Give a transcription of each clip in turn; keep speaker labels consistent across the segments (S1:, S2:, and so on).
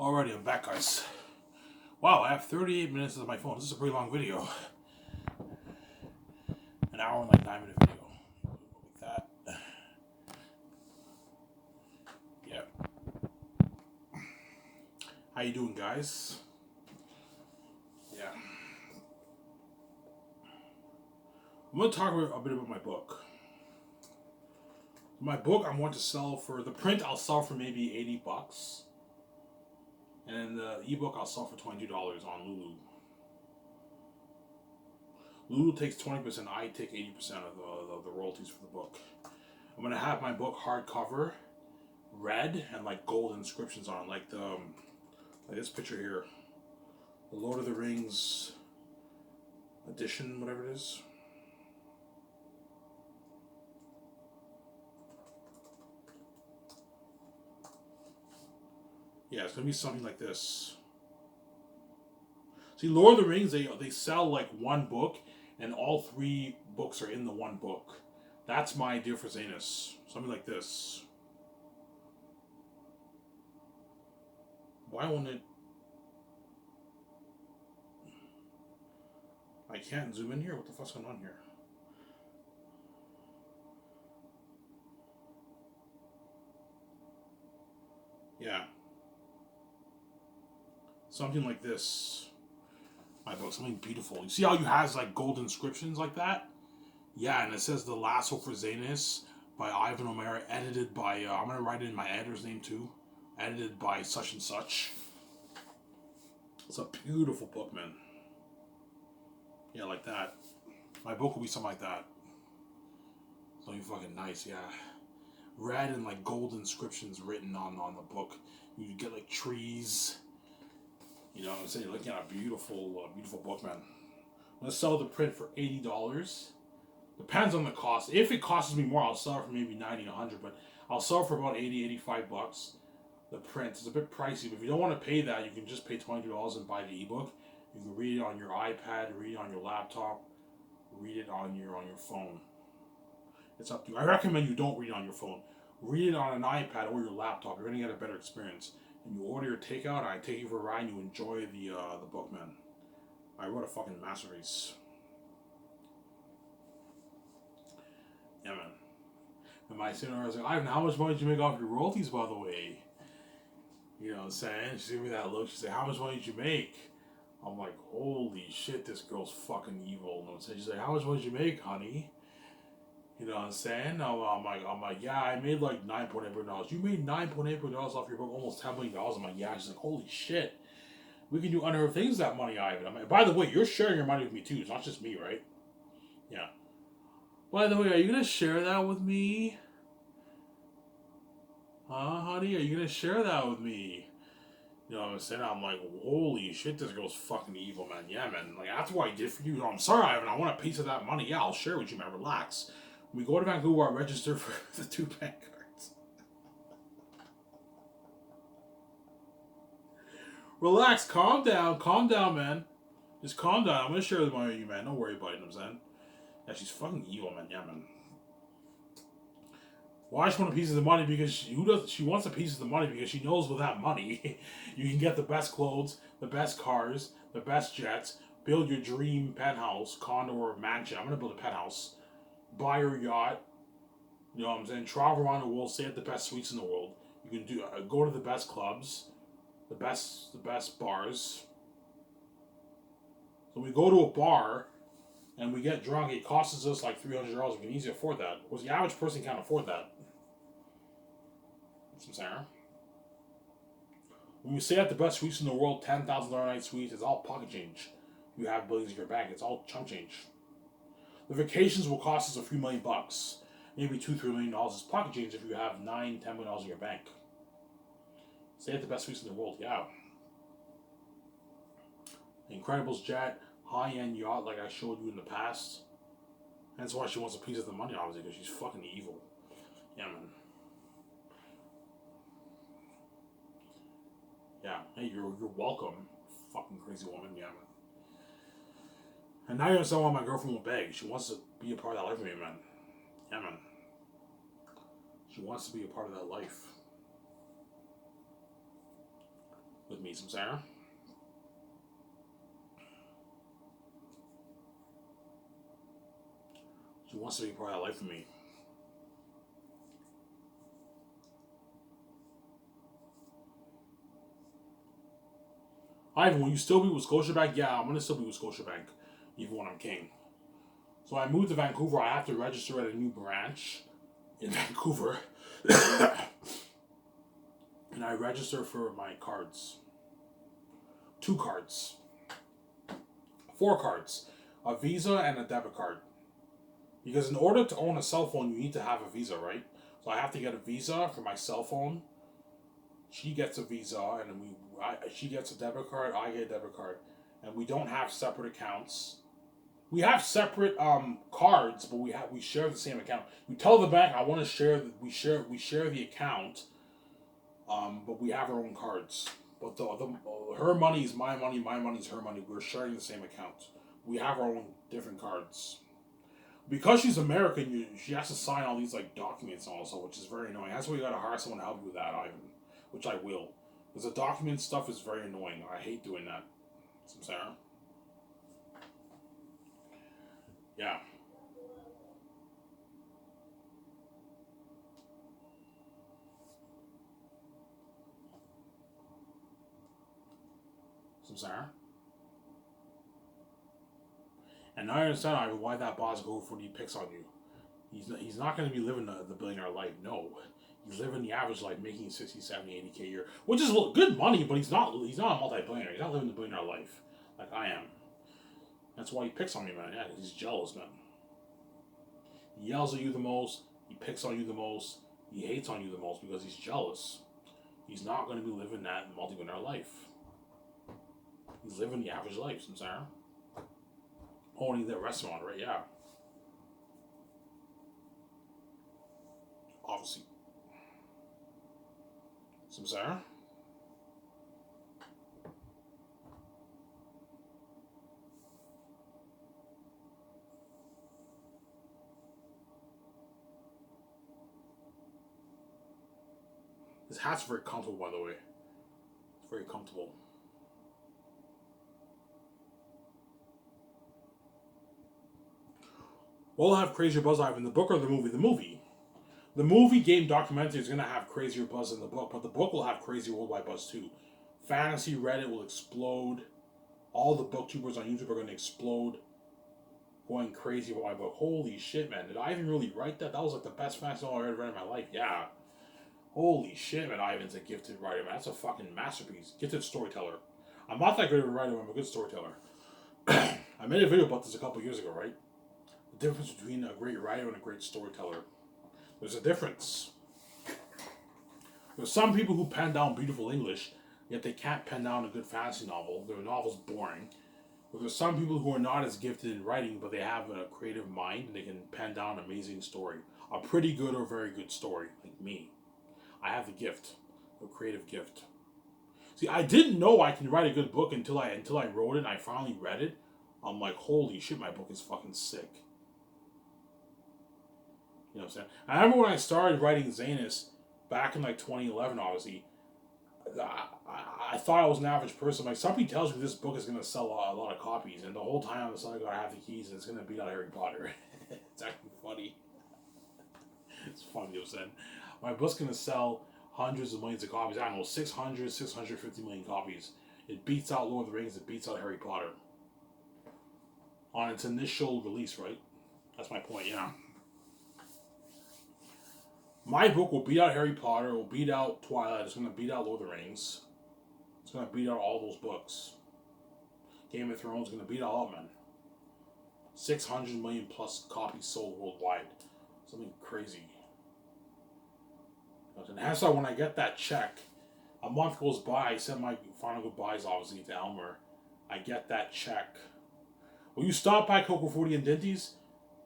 S1: Alrighty, I'm back, guys. Wow, I have 38 minutes of my phone. This is a pretty long video. An hour and like 9-minute video. Like that. Yeah. How you doing, guys? Yeah. I'm going to talk a bit about my book. My book, I'm going to sell for the print. I'll sell for maybe $80, and the ebook I'll sell for $22 on Lulu. Lulu takes 20%. I take 80% of the royalties for the book. I'm gonna have my book hardcover, red, and like gold inscriptions on it, like like this picture here, the Lord of the Rings edition, whatever it is. Yeah, it's gonna be something like this. See, Lord of the Rings, they sell like one book, and all three books are in the one book. That's my idea for Zanus. Something like this. Why won't it? I can't zoom in here? What the fuck's going on here? Yeah. Something like this. My book, something beautiful. You see how you has like gold inscriptions like that? Yeah, and it says The Lasso for Zanus by Ivan O'Mara, edited by, I'm going to write it in my editor's name too. Edited by such and such. It's a beautiful book, man. Yeah, like that. My book will be something like that. Something fucking nice, yeah. Red and like gold inscriptions written on the book. You get like trees. You know what I'm saying? You're looking at a beautiful, beautiful book, man. I'm going to sell the print for $80. Depends on the cost. If it costs me more, I'll sell it for maybe 90, 100, but I'll sell it for about 80, $85. The print is a bit pricey, but if you don't want to pay that, you can just pay $22 and buy the ebook. You can read it on your iPad, read it on your laptop, read it on your phone. It's up to you. I recommend you don't read it on your phone. Read it on an iPad or your laptop. You're gonna get a better experience. And you order your takeout, I take you for a ride, and you enjoy the book, man. I wrote a fucking masterpiece. Yeah, man. And my sister was like, Ivan, how much money did you make off your royalties, by the way? You know what I'm saying? She gave me that look. She said, how much money did you make? I'm like, holy shit, this girl's fucking evil. You know what I'm saying? She's like, how much money did you make, honey? You know what I'm saying? I'm like, yeah, I made like $9.8 million. You made $9.8 million off your book, almost $10 million. I'm like, yeah. She's like, holy shit. We can do unheard things with that money, Ivan. I'm like, by the way, you're sharing your money with me too. It's not just me, right? Yeah. By the way, are you gonna share that with me? Huh, honey? Are you gonna share that with me? You know what I'm saying? I'm like, holy shit, this girl's fucking evil, man. Yeah, man. Like, that's what I did for you. No, I'm sorry, Ivan. I want a piece of that money. Yeah, I'll share with you, man. Relax. When we go to Vancouver, I register for the 2 bank cards. Relax. Calm down, man. Just calm down. I'm gonna share the money with you, man. Don't worry about it, you know what I'm saying? Yeah, she's fucking evil, man. Yeah, man. Why she want a piece of the money? Because she wants a piece of the money because she knows with that money you can get the best clothes, the best cars, the best jets, build your dream penthouse, condo, or mansion. I'm gonna build a penthouse, buy your yacht. You know what I'm saying? Travel around the world, stay at the best suites in the world. You can do go to the best clubs, the best bars. So we go to a bar and we get drunk. It costs us like $300. We can easily afford that. Because the average person can't afford that. That's what I'm saying. When we stay at the best suites in the world, $10,000 night suites, it's all pocket change. You have billions in your bank. It's all chunk change. The vacations will cost us a few $1,000,000, maybe $2-3 million. It's pocket change if you have $9-10 million in your bank. Stay at the best suites in the world, yeah. Incredibles jet, high-end yacht like I showed you in the past. That's why she wants a piece of the money, obviously, because she's fucking evil. Yeah, man. Yeah, hey, you're welcome, fucking crazy woman. Yeah, man. And now you're saying why my girlfriend will beg. She wants to be a part of that life with me, man. Yeah, man. She wants to be a part of that life. with me, some Sarah. She wants to be part of that life with me. Ivan, will you still be with Scotiabank? Yeah, I'm gonna still be with Scotiabank, even when I'm king. So I moved to Vancouver. I have to register at a new branch in Vancouver, and I register for my cards. 2 cards, 4 cards, a Visa and a debit card. Because in order to own a cell phone, you need to have a Visa, right? So I have to get a Visa for my cell phone. She gets a Visa, and then she gets a debit card. I get a debit card, and we don't have separate accounts. We have separate cards, but we share the same account. We tell the bank I want to share. We share the account, but we have our own cards. But her money is my money. My money is her money. We're sharing the same account. We have our own different cards. Because she's American, she has to sign all these like documents also, which is very annoying. That's why you gotta hire someone to help you with that, Ivan. Which I will. Because the document stuff is very annoying. I hate doing that. Some Sarah. Yeah. Some Sarah. And now I understand, Ivan, why that boss go for the picks on you. He's not going to be living the billionaire life. No. He's living the average life, making 60, 70, 80K a year. Which is good money, but he's not a multi-billionaire. He's not living the billionaire life like I am. That's why he picks on me, man. Yeah, he's jealous, man. He yells at you the most. He picks on you the most. He hates on you the most because he's jealous. He's not going to be living that multi-billionaire life. He's living the average life, Sarah. Owning that restaurant, right? Yeah. Obviously. Some Sarah? This hat's very comfortable, by the way. It's very comfortable. We'll have crazier buzz live in the book or the movie. The movie. The movie game documentary is going to have crazier buzz in the book, but the book will have crazy worldwide buzz too. Fantasy Reddit will explode. All the booktubers on YouTube are going to explode. Going crazy about my book. Holy shit, man. Did I even really write that? That was like the best fantasy novel I ever read in my life. Yeah. Holy shit, man. Ivan's a gifted writer, man. That's a fucking masterpiece. Gifted storyteller. I'm not that good of a writer, but I'm a good storyteller. I made a video about this a couple years ago, right? The difference between a great writer and a great storyteller. There's a difference. There's some people who pen down beautiful English, yet they can't pen down a good fantasy novel. Their novel's boring. But there's some people who are not as gifted in writing, but they have a creative mind and they can pen down an amazing story. A pretty good or very good story, like me. I have the gift, a creative gift. See, I didn't know I can write a good book until I wrote it and I finally read it. I'm like, holy shit, my book is fucking sick. You know what I'm saying? I remember when I started writing Zanus back in like 2011, obviously, I thought I was an average person. Like, somebody tells me this book is going to sell a lot of copies, and the whole time I'm deciding I have the keys and it's going to beat out Harry Potter. It's actually funny. It's funny, you know what I'm saying? My book's going to sell hundreds of millions of copies. I don't know, 600, 650 million copies. It beats out Lord of the Rings. It beats out Harry Potter. On its initial release, right? That's my point, yeah. My book will beat out Harry Potter, it will beat out Twilight, it's going to beat out Lord of the Rings. It's going to beat out all those books. Game of Thrones is going to beat all of them, man. 600 million plus copies sold worldwide. Something crazy. And that's why when I get that check, a month goes by, I send my final goodbyes, obviously, to Elmer. I get that check. Will you stop by Coco 40 and Dinty's?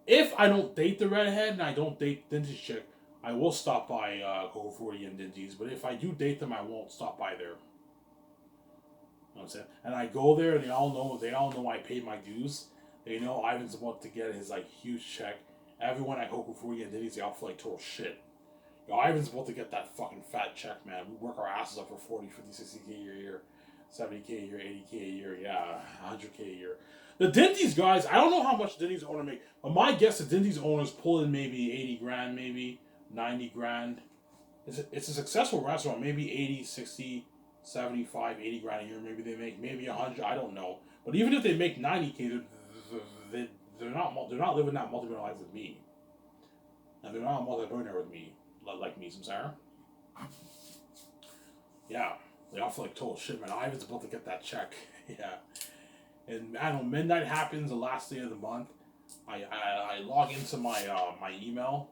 S1: If I don't date the redhead and I don't date Dinty's chick, I will stop by Coco 40 and Dinty's. But if I do date them, I won't stop by there. You know what I'm saying? And I go there, and they all know I paid my dues. They know Ivan's about to get his like huge check. Everyone at Coco 40 and Dinty's, they all feel like total shit. Yo, Ivan's about to get that fucking fat check, man. We work our asses up for 40, 50, 60K a year, 70K a year, 80K a year, yeah, 100K a year. The Dinty's guys, I don't know how much Dinty's owner make, but my guess the Dinty's owners pull in maybe 80 grand, maybe 90 grand. It's a successful restaurant, maybe 80, 60, 75, 80 grand a year. Maybe they make maybe 100, I don't know. But even if they make 90K, they're not living that multi-millionaire life with me. And they're not a multi-millionaire with me, like me, Samsara. Yeah, they all feel like total shit, man. Ivan's about to get that check. Yeah. And I don't know, midnight happens the last day of the month. I log into my my email,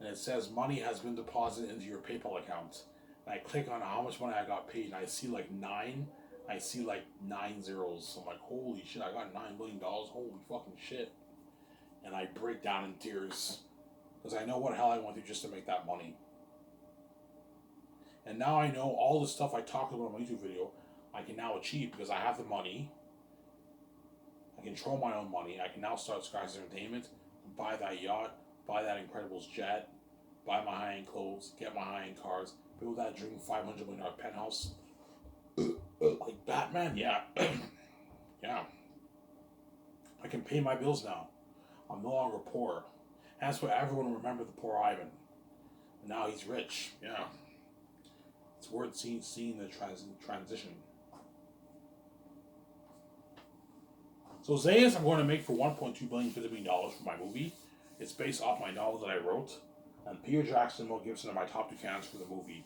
S1: and it says money has been deposited into your PayPal account. And I click on how much money I got paid, and I see like nine. I see like 9 zeros. So I'm like, holy shit, I got $9 million. Holy fucking shit. And I break down in tears. Because I know what hell I went through just to make that money. And now I know all the stuff I talked about in my YouTube video, I can now achieve because I have the money. I control my own money. I can now start Skies Entertainment, buy that yacht, buy that Incredibles jet, buy my high-end clothes, get my high-end cars, build that dream $500 million penthouse. Like Batman, yeah. Yeah. I can pay my bills now. I'm no longer poor. That's why everyone will remember the poor Ivan. And now he's rich, yeah. It's worth seeing the transition. So Zayas I'm going to make for $1.2 billion, $50 million for my movie. It's based off my novel that I wrote. And Peter Jackson and Mel Gibson are my top two candidates for the movie.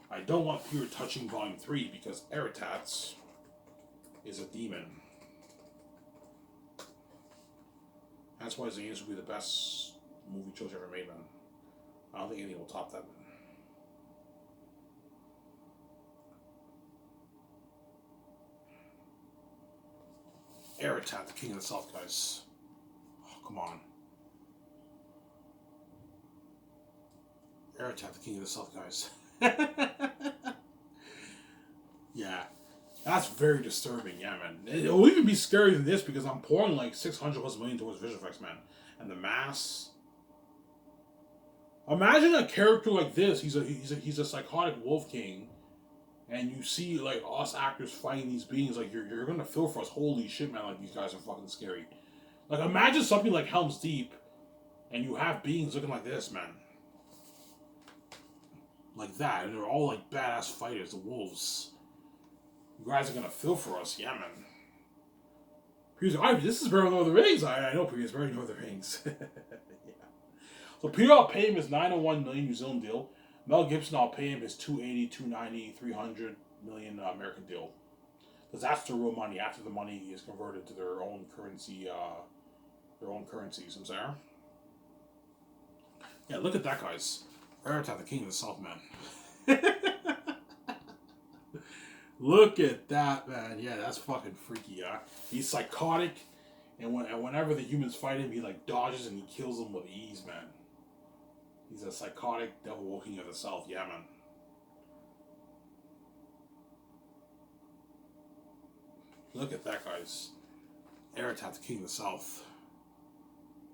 S1: I don't want Peter touching Volume 3 because Eretats is a demon. That's why Zayas will be the best movie choice ever made, man. I don't think anything will top that, man. Eretat, the King of the South, guys. Oh, come on. Eretat, the King of the South, guys. Yeah. That's very disturbing, yeah, man. It'll even be scarier than this because I'm pouring like 600 plus million towards visual effects, man. And the mass. Imagine a character like this. He's a psychotic wolf king. And you see like us actors fighting these beings, like you're gonna feel for us. Holy shit, man! Like these guys are fucking scary. Like imagine something like Helm's Deep, and you have beings looking like this, man. Like that, and they're all like badass fighters, the wolves. You guys are gonna feel for us, yeah, man. Peter's like, this is better than the Rings. I know Peter's better than the Rings. Yeah. So Peter, I'll pay him his 901 million New Zealand deal. Mel Gibson, I'll pay him his 280, 290, 300 million American deal. Because that's the real money after the money is converted to their own currency, I'm sorry. Yeah, look at that, guys. Eretat, the King of the South, man. Look at that, man. Yeah, that's fucking freaky, yeah. He's psychotic, and whenever the humans fight him, he like dodges and he kills them with ease, man. He's a psychotic devil king of the South, yeah, man. Look at that, guys. Eretat, the King of the South.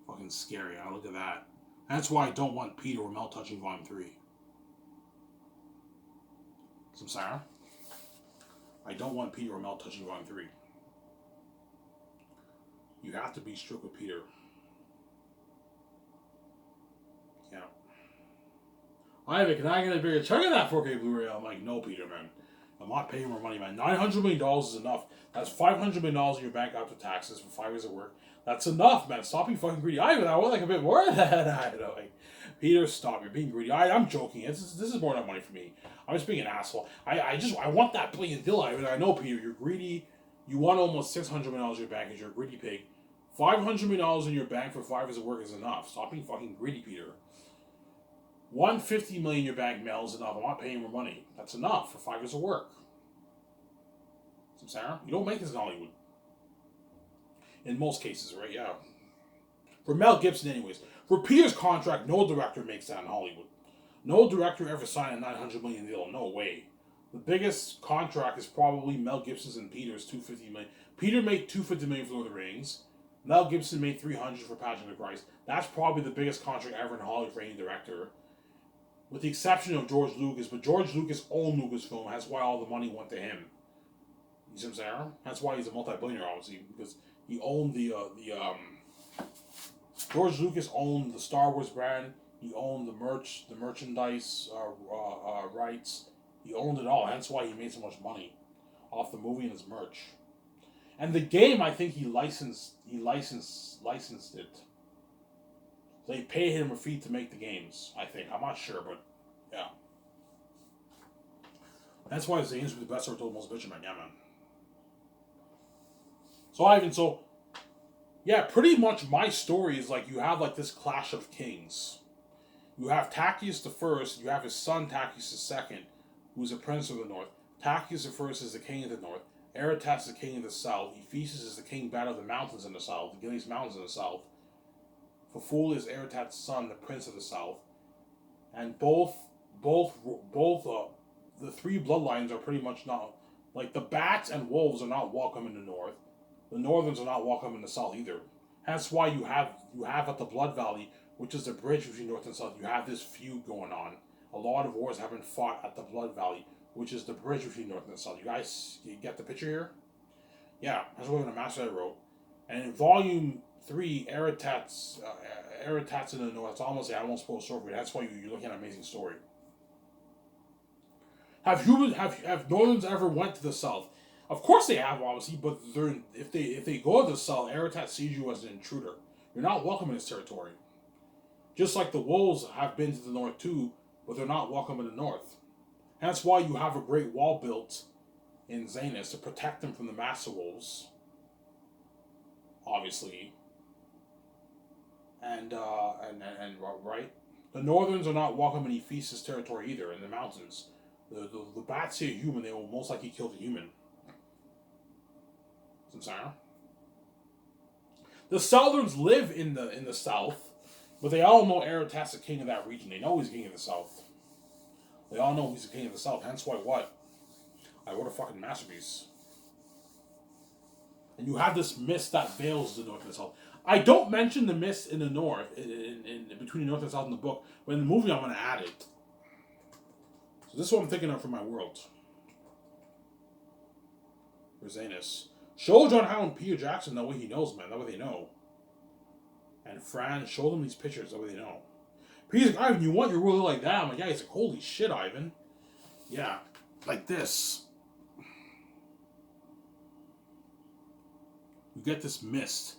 S1: Fucking scary, huh? Look at that. That's why I don't want Peter or Mel touching Volume 3. Samsara? I don't want Peter or Mel touching Volume 3. You have to be strict with Peter. Yeah. Ivan, can I get a bigger chunk of that 4K Blu-ray? I'm like, no, Peter, man. I'm not paying more money, man. $900 million is enough. That's $500 million in your bank after taxes for 5 years of work. That's enough, man. Stop being fucking greedy. Ivan, I want like a bit more of that. I know, like, Peter, stop. You're being greedy. I'm joking. This is more than money for me. I'm just being an asshole. I want that billion deal, Ivan. I know, Peter, you're greedy. You want almost $600 million in your bank because you're a greedy pig. $500 million in your bank for 5 years of work is enough. Stop being fucking greedy, Peter. $150 million in your bank, Mel, is enough. I'm not paying more money. That's enough for 5 years of work. Sarah, you don't make this in Hollywood. In most cases, right? Yeah. For Mel Gibson, anyways. For Peter's contract, no director makes that in Hollywood. No director ever signed a $900 million deal. No way. The biggest contract is probably Mel Gibson's and Peter's $250 million. Peter made $250 million for Lord of the Rings. Mel Gibson made $300 for Passion of the Christ. That's probably the biggest contract ever in Hollywood for any director. with the exception of George Lucas. But George Lucas owned Lucasfilm. That's why all the money went to him. You see what I'm saying? That's why he's a multi-billionaire, obviously, because he owned George Lucas owned the Star Wars brand. He owned the merchandise rights. He owned it all. That's why he made so much money off the movie and his merch. And the game, I think he licensed it. So they paid him a fee to make the games, I think. I'm not sure, but yeah. That's why the games were the best or told most bitchin', man. Yeah, man. Yeah, pretty much my story is like you have like this clash of kings. You have Tacius the First, you have his son Tacius the Second, who's a prince of the north. Tacius the First is the king of the north. Aretas is the king of the south. Ephesus is the king battle of the mountains in the south, the Gillies Mountains in the south. Faful is Aretas' son, the prince of the south. And both the three bloodlines are pretty much not like the bats and wolves are not welcome in the north. The Northerns are not welcome in the south either. That's why you have at the Blood Valley, which is the bridge between north and south, you have this feud going on. A lot of wars have been fought at the Blood Valley, which is the bridge between north and south. You get the picture here? Yeah, that's what the master I wrote. And in volume 3, Aretats in the north, it's almost the animal supposed story. That's why you're looking at an amazing story. Have Northerns ever went to the south? Of course they have, obviously, but if they go to the south, Aretat sees you as an intruder. You're not welcome in his territory. Just like the wolves have been to the north too, but they're not welcome in the north. That's why you have a great wall built in Xanus to protect them from the master wolves. Obviously. And right? The Northerns are not welcome in Ephesus territory either, in the mountains. The bats see a human, they will most likely kill the human. I'm sorry. The Southerns live in the south, but they all know Aretas is the king of that region. They know he's king of the south. They all know he's the king of the south. Hence why what? I wrote a fucking masterpiece. And you have this mist that veils the north and the south. I don't mention the mist in the north, in between the north and south in the book, but in the movie I'm going to add it. So this is what I'm thinking of for my world. Rosanus. Show John Howe and Peter Jackson that way he knows, man. That way they know. And Fran, show them these pictures. That way they know. Peter's like, Ivan, you want your world like that? I'm like, yeah. He's like, holy shit, Ivan. Yeah, like this. You get this mist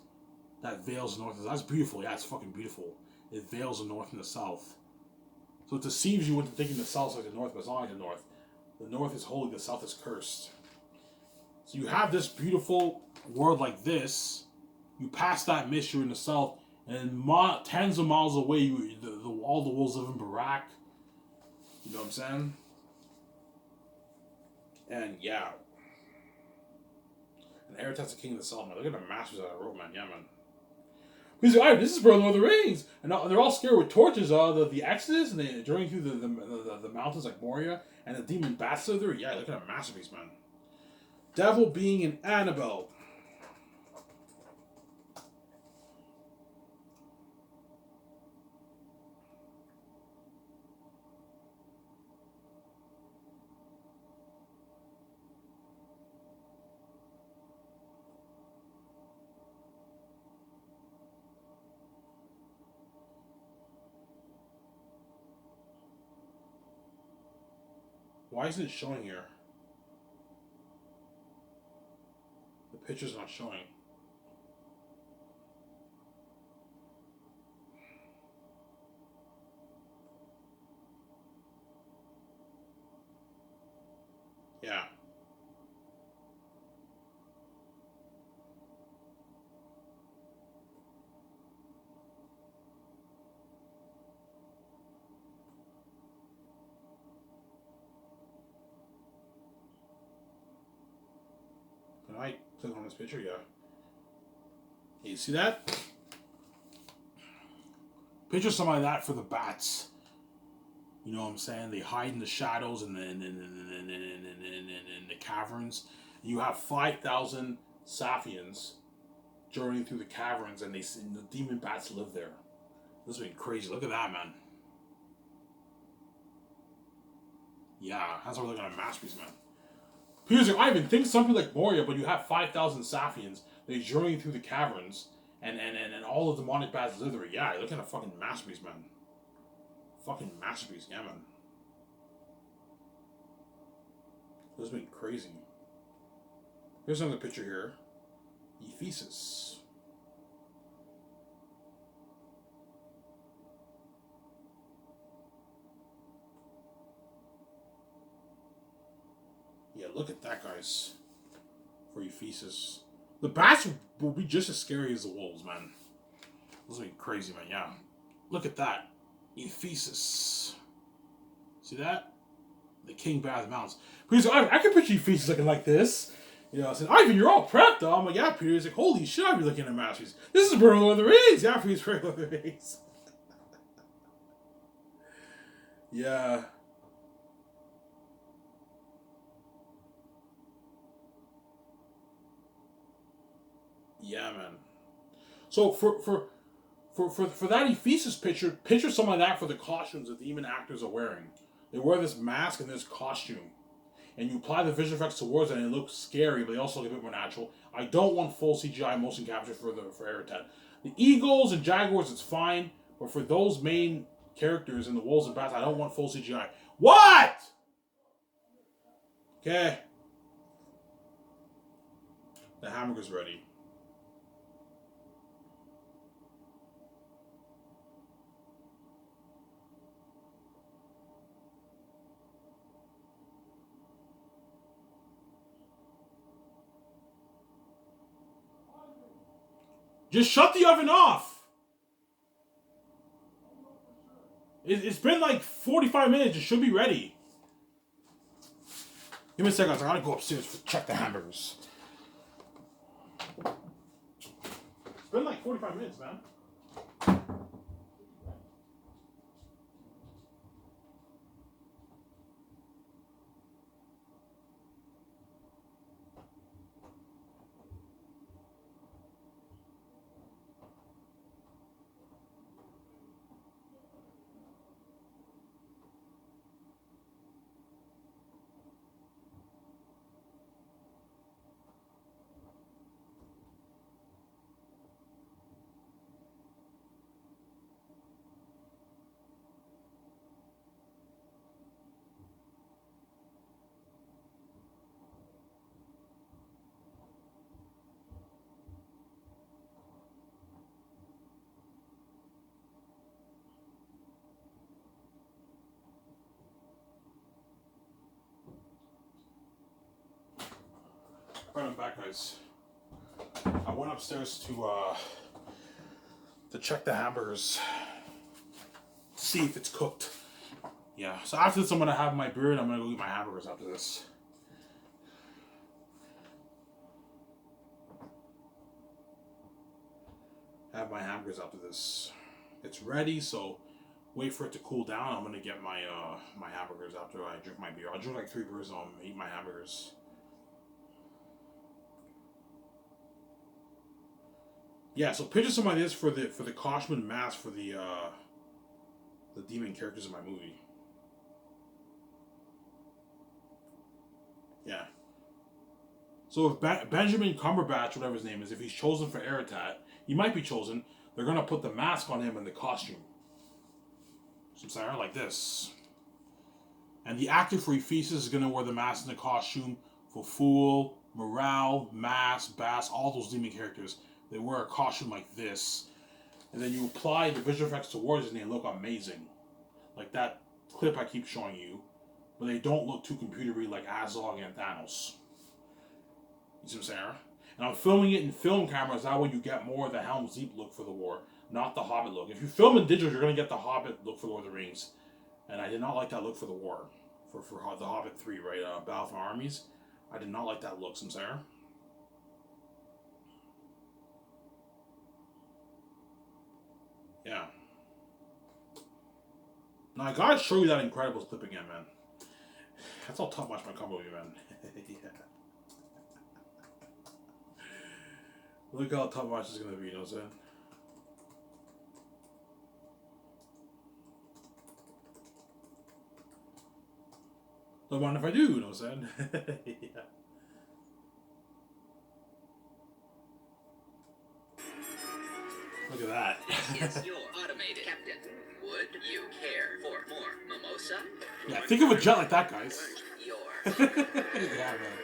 S1: that veils the north. That's beautiful. Yeah, it's fucking beautiful. It veils the north and the south. So it deceives you into thinking the south is like the north, but it's not like the north. The north is holy, the south is cursed. So you have this beautiful world like this. You pass that mist, you're in the south, and tens of miles away, all the wolves live in Barak. You know what I'm saying? And yeah. And Aretas the king of the south, man. Look at the masters that I wrote, man. Yeah, man. He's like, this is for Lord of the Rings. And they're all scared with torches. The Exodus, and they're journeying through the mountains like Moria, and the demon bats are there. Yeah, look at that masterpiece, man. Devil being an Annabelle. Why isn't it showing here? The picture's not showing. Yeah. Can I click on this picture? Yeah. You see that? Picture something like that for the bats. You know what I'm saying? They hide in the shadows and in the caverns. You have 5,000 Saphians journeying through the caverns, and the demon bats live there. This would be crazy. Look at that, man. Yeah, that's how we're looking at a masterpiece, man. Here's your Ivan. Think something like Moria, but you have 5,000 Saphians. They journey through the caverns, and all the demonic bats live there. Yeah, you're looking at a fucking masterpiece, man. Fucking masterpiece, yeah, man. This has been crazy. Here's another picture here. Ephesus. Yeah, look at that, guys. For Ephesus. The bats will be just as scary as the wolves, man. This will be crazy, man. Yeah. Look at that. Ephesus. See that? The king bat mounts. Because I can picture Ephesus looking like this. You know, I said, Ivan, you're all prepped, though. I'm like, yeah, Peter. He's like, holy shit, I'll be looking at masterpiece. This is Lord of the Rings. Yeah, Peter's Lord of the Rings. Yeah. Yeah, man. So for that Ephesus picture something like that for the costumes the demon actors are wearing. They wear this mask and this costume. And you apply the visual effects towards it and it looks scary, but they also look a bit more natural. I don't want full CGI motion capture for Eretat. The eagles and jaguars, it's fine, but for those main characters in the wolves and bats, I don't want full CGI. What? Okay. The hamburger's ready. Just shut the oven off. It's been like 45 minutes. It should be ready. Give me a second. I gotta go upstairs to check the hamburgers. It's been like 45 minutes, man. Right, I'm back, guys. I went upstairs to check the hamburgers, see if it's cooked. Yeah. So after this, I'm gonna have my beer and I'm gonna go eat my hamburgers after this. Have my hamburgers after this. It's ready, so wait for it to cool down. I'm gonna get my my hamburgers after I drink my beer. I'll drink like 3 beers and I'll eat my hamburgers. Yeah, so picture something like this for the costume mask for the demon characters in my movie. Yeah. So if Benjamin Cumberbatch, whatever his name is, if he's chosen for Eretat, he might be chosen. They're gonna put the mask on him and the costume. So sorry, like this. And the actor for Ephesus is gonna wear the mask and the costume for Fool, Morale, Mask, Bass, all those demon characters. They wear a costume like this. And then you apply the visual effects towards it and they look amazing. Like that clip I keep showing you. But they don't look too computery like Azog and Thanos. You see what I'm saying? And I'm filming it in film cameras. That way you get more of the Helm's Deep look for the war, not the Hobbit look. If you film in digital, you're going to get the Hobbit look for Lord of the Rings. And I did not like that look for the war. For the Hobbit 3, right? Battle for Armies. I did not like that look, see what I'm saying? Yeah. Now I gotta show you that Incredibles clip again, man. That's all top notch my combo, man. Yeah. Look how top notch is gonna be, you know what I'm saying? Don't mind if I do, you know what I'm saying? Yeah. Look at that.
S2: This is your automated captain. Would you care for more mimosa?
S1: Yeah, think of a jet like that, guys.
S2: Your
S1: Yeah, man.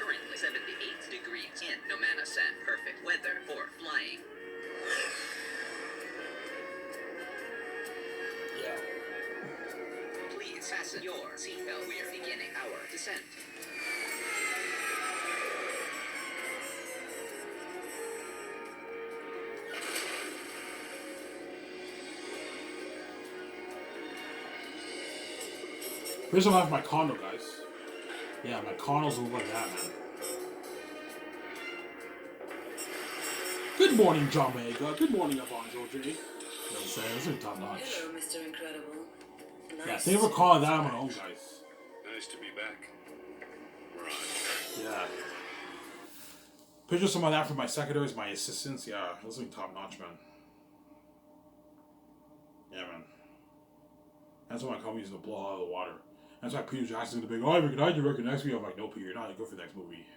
S2: currently 78 degrees in Nomana-san. Perfect weather for flying.
S1: Yeah.
S2: Please fasten your seatbelt. We are beginning our descent.
S1: Here's what I have my condo, guys. Yeah, my condos look like that, man. Good morning, John Mega. Good morning, Alfonso J. You know what I'm saying? This is top notch.
S3: Hello, Mr. Incredible. Nice.
S1: Yeah, think of a car like that on my own, guys.
S4: Nice to be back. Right.
S1: Yeah. Picture some of that for my secondaries, my assistants. Yeah, this is top notch, man. Yeah, man. That's what my company's gonna blow out of the water. That's why Peter Jackson's gonna be like, oh, I recognize you working next week. I'm like, no, Peter, you're not good for the next movie.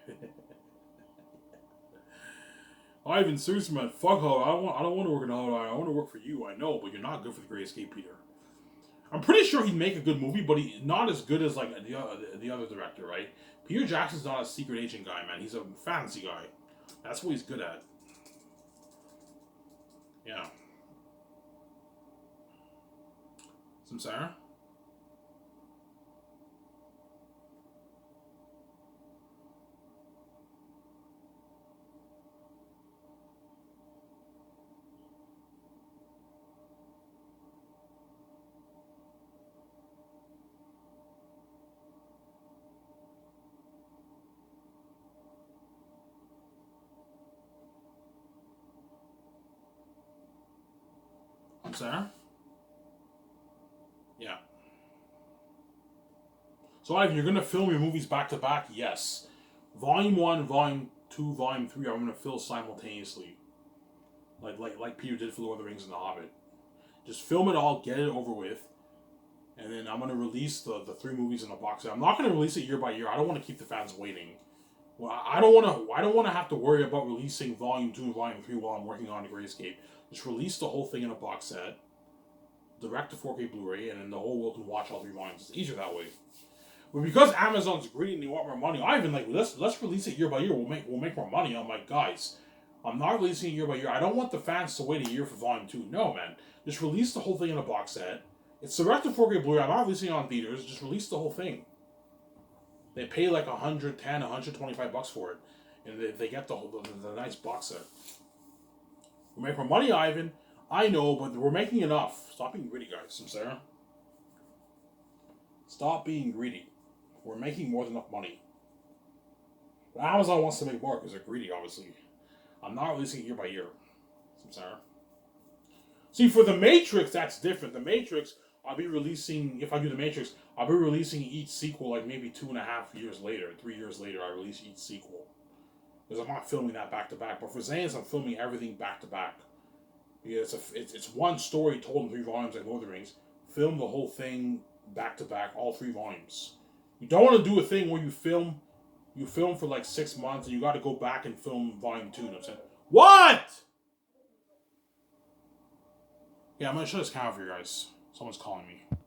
S1: Ivan, seriously, man, fuck her. I don't want to work in Hollywood. I want to work for you. I know, but you're not good for the Great Escape, Peter. I'm pretty sure he'd make a good movie, but he's not as good as like the other director, right? Peter Jackson's not a secret agent guy, man. He's a fantasy guy. That's what he's good at. Yeah. Some Sarah? Sarah? Yeah. So, Ivan, you're going to film your movies back to back? Yes. Volume 1, Volume 2, Volume 3, I'm going to film simultaneously. Like Peter did for Lord of the Rings and The Hobbit. Just film it all, get it over with, and then I'm going to release the 3 movies in a box set. I'm not going to release it year by year. I don't want to keep the fans waiting. Well, I don't want to have to worry about releasing Volume 2 and Volume 3 while I'm working on The Great Escape. Just release the whole thing in a box set, direct to 4K Blu-ray, and then the whole world can watch all 3 volumes. It's easier that way. But because Amazon's greedy and they want more money, I've been like, let's release it year by year. We'll make more money. I'm like, guys, I'm not releasing it year by year. I don't want the fans to wait a year for Volume 2. No, man. Just release the whole thing in a box set. It's direct to 4K Blu-ray. I'm not releasing it on theaters. Just release the whole thing. They pay like $110, $125 for it, and they get the nice box set. We make more money, Ivan. I know, but we're making enough. Stop being greedy, guys. I'm Sarah. Stop being greedy. We're making more than enough money. But Amazon wants to make more because they're greedy, obviously. I'm not releasing it year by year. I'm Sarah. See, for The Matrix, that's different. The Matrix, I'll be releasing, if I do The Matrix, I'll be releasing each sequel like maybe 2.5 years later. 3 years later, I release each sequel. Because I'm not filming that back to back. But for Zane's, I'm filming everything back to back. Because it's one story told in 3 volumes like Lord of the Rings. Film the whole thing back to back, all 3 volumes. You don't want to do a thing where you film for like 6 months and you got to go back and film volume 2. You know what I'm saying? What? Yeah, I'm going to shut this camera for you guys. Someone's calling me.